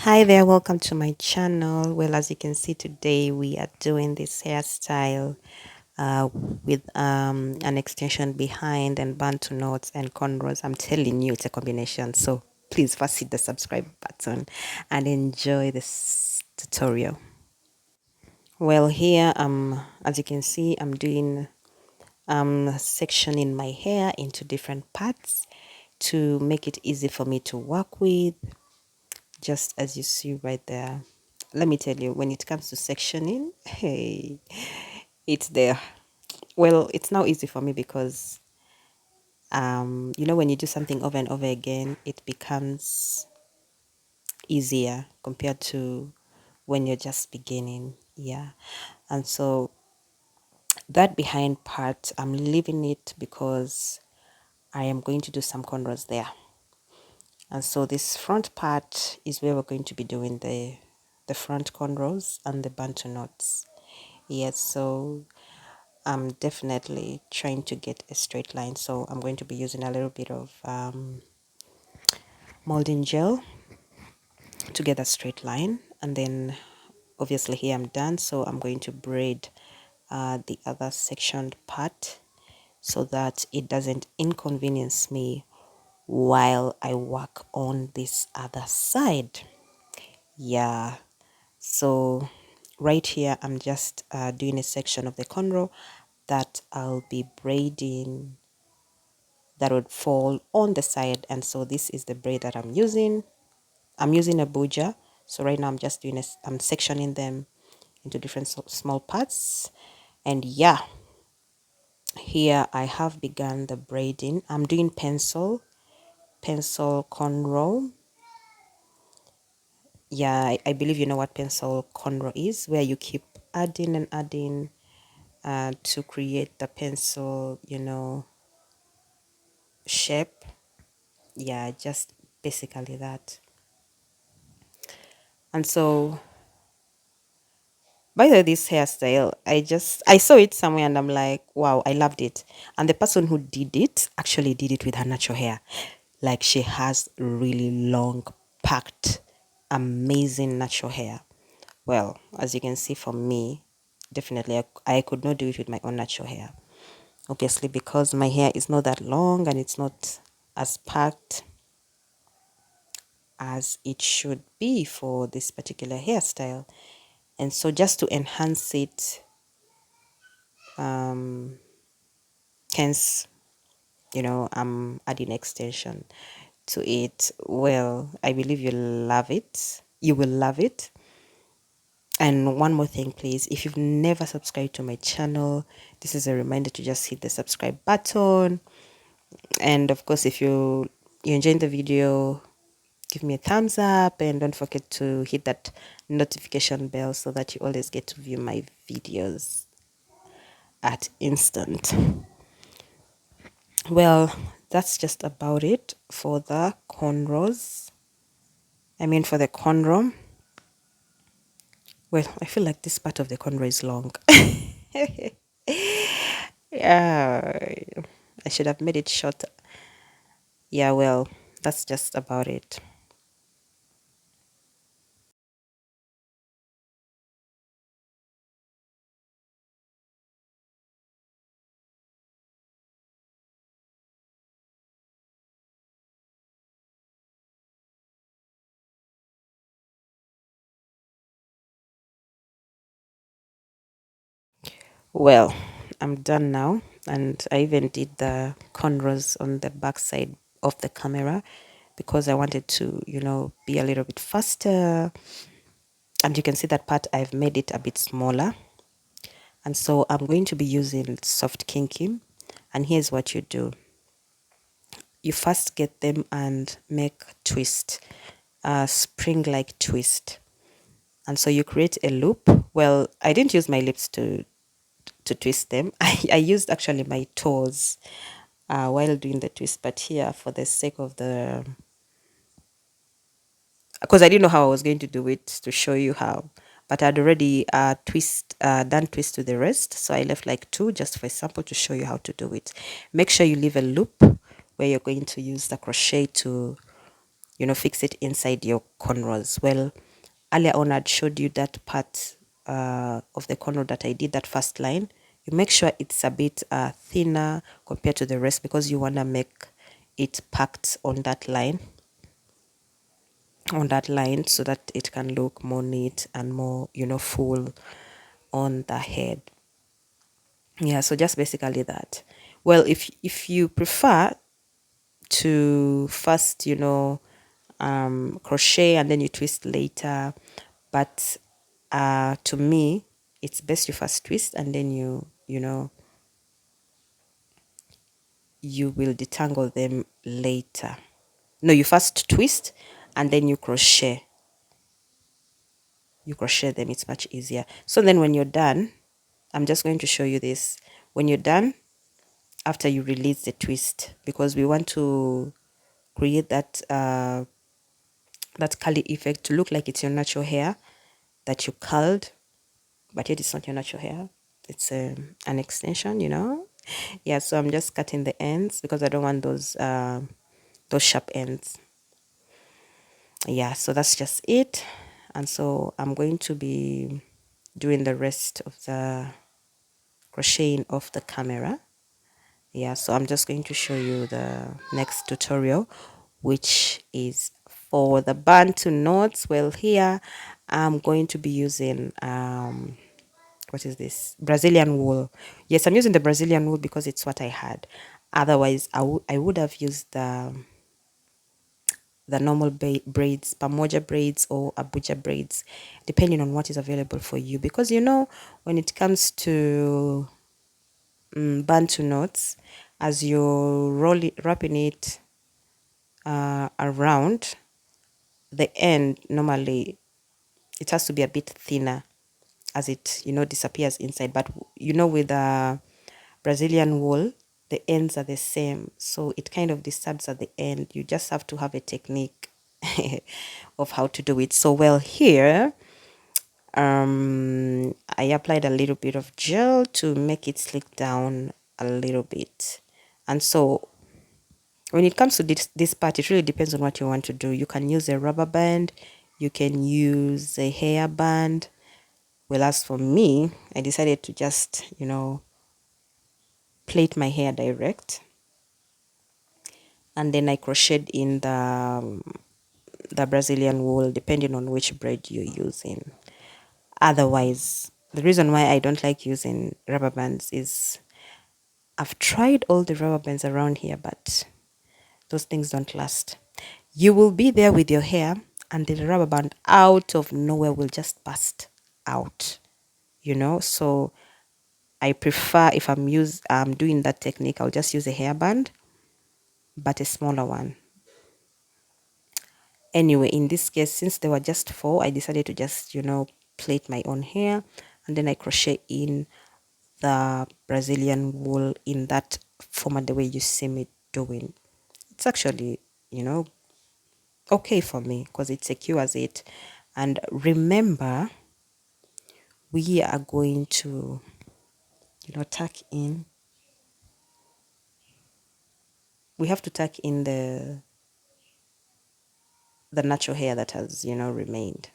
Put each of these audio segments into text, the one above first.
Hi there, welcome to my channel. Well, as you can see today, we are doing this hairstyle with an extension behind and bantu knots and cornrows. I'm telling you, it's a combination. So please first hit the subscribe button and enjoy this tutorial. Well, here, as you can see, I'm doing sectioning my hair into different parts to make it easy for me to work with, just as you see right there. Let me tell you, when it comes to sectioning, hey, it's there. Well, it's now easy for me because when you do something over and over again, it becomes easier compared to when you're just beginning. Yeah. And so that behind part, I'm leaving it because I am going to do some cornrows there. And so this front part is where we're going to be doing the front cornrows and the bantu knots. Yes, so I'm definitely trying to get a straight line. So I'm going to be using a little bit of molding gel to get a straight line. And then obviously here I'm done. So I'm going to braid the other sectioned part so that it doesn't inconvenience me while I work on this other side. Yeah, so right here I'm just doing a section of the cornrow that I'll be braiding, that would fall on the side. And so this is the braid that I'm using. I'm using a bouger. So right now I'm just doing I'm sectioning them into different small parts. And yeah, here I have begun the braiding. I'm doing pencil cornrow. Yeah, I believe you know what pencil cornrow is, where you keep adding and adding to create the pencil, shape. Yeah, just basically that. And so, by the way, this hairstyle, I saw it somewhere and I'm like, wow, I loved it. And the person who did it actually did it with her natural hair. Like, she has really long, packed, amazing natural hair. Well, as you can see, for me, definitely I could not do it with my own natural hair. Obviously, because my hair is not that long and it's not as packed as it should be for this particular hairstyle. And so just to enhance it, hence, I'm adding extension to it. Well, I believe you'll love it. You will love it. And one more thing, please, if you've never subscribed to my channel, this is a reminder to just hit the subscribe button. And of course, if you enjoyed the video, give me a thumbs up and don't forget to hit that notification bell so that you always get to view my videos at instant. Well, that's just about it for the cornrows. I mean, for the cornrow. Well, I feel like this part of the cornrow is long. Yeah, I should have made it shorter. Yeah, well, that's just about it. Well, I'm done now, and I even did the cornrows on the back side of the camera because I wanted to, be a little bit faster. And you can see that part, I've made it a bit smaller. And so I'm going to be using soft kinky. And here's what you do. You first get them and make twist, a spring-like twist. And so you create a loop. Well, I didn't use my lips to twist them. I used actually my toes while doing the twist. But here, for the sake of because I didn't know how I was going to do it to show you how. But I'd already done twist to the rest. So I left like two just for example to show you how to do it. Make sure you leave a loop where you're going to use the crochet to fix it inside your cornrows. Well, earlier on I'd showed you that part of the cornrow that I did, that first line. You make sure it's a bit thinner compared to the rest, because you want to make it packed on that line, so that it can look more neat and more full on the head. Yeah, so just basically that. Well, if you prefer to first crochet and then you twist later, but to me it's best you first twist and then you will detangle them later. No, you first twist and then you crochet them. It's much easier. So then when you're done, I'm just going to show you this. When you're done, after you release the twist, because we want to create that that curly effect to look like it's your natural hair that you curled, but yet it's not your natural hair. It's an extension, Yeah, so I'm just cutting the ends because I don't want those sharp ends. Yeah, so that's just it. And so I'm going to be doing the rest of the crocheting off the camera. Yeah, so I'm just going to show you the next tutorial, which is for the bantu knots. Well, here I'm going to be using what is this, Brazilian wool. Yes, I'm using the Brazilian wool because it's what I had. Otherwise I would have used the normal braids, pamoja braids or abuja braids, depending on what is available for you, because when it comes to bantu knots, as you're wrapping it around the end, normally it has to be a bit thinner as it disappears inside. But with Brazilian wool, the ends are the same, so it kind of disturbs at the end. You just have to have a technique of how to do it. So well, here I applied a little bit of gel to make it slick down a little bit. And so when it comes to this part, it really depends on what you want to do. You can use a rubber band, you can use a hair band. Well, as for me, I decided to just plait my hair direct, and then I crocheted in the Brazilian wool, depending on which braid you're using. Otherwise, the reason why I don't like using rubber bands is I've tried all the rubber bands around here, but those things don't last. You will be there with your hair and the rubber band out of nowhere will just burst out, So I prefer, if I'm doing that technique, I'll just use a hairband, but a smaller one. Anyway, in this case, since there were just 4, I decided to just plait my own hair, and then I crochet in the Brazilian wool in that format, the way you see me doing. It's actually okay for me because it secures it. And remember, we are going to tuck in. We have to tuck in the natural hair that has remained.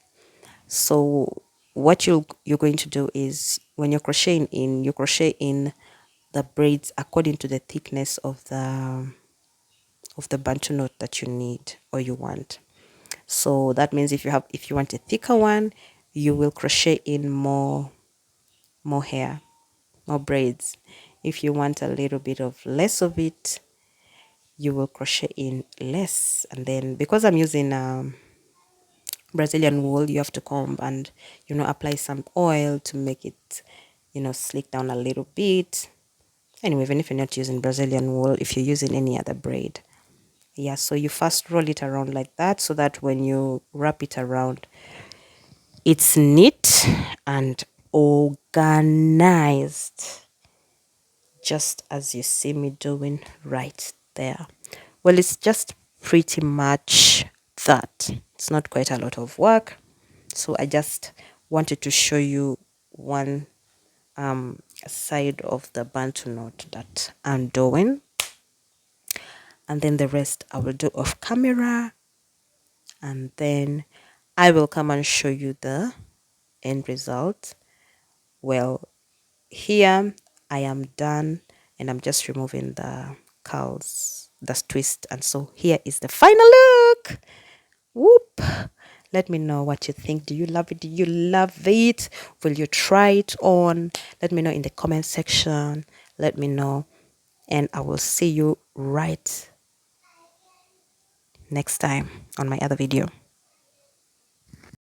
So what you're going to do is, when you're crocheting in, you crochet in the braids according to the thickness of the bantu knot that you need or you want. So that means if you want a thicker one, you will crochet in more hair, more braids. If you want a little bit of less of it, you will crochet in less. And then, because I'm using Brazilian wool, you have to comb and apply some oil to make it slick down a little bit. Anyway, even if you're not using Brazilian wool, if you're using any other braid, yeah, so you first roll it around like that, so that when you wrap it around, it's neat and organized, just as you see me doing right there. Well, it's just pretty much that. It's not quite a lot of work, so I just wanted to show you one side of the bantu knot that I'm doing, and then the rest I will do off camera. and then I will come and show you the end result. Well, here I am done, and I'm just removing the curls, the twist, and so here is the final look. Whoop. Let me know what you think. Do you love it? Do you love it? Will you try it on? Let me know in the comment section. Let me know, and I will see you right next time on my other video.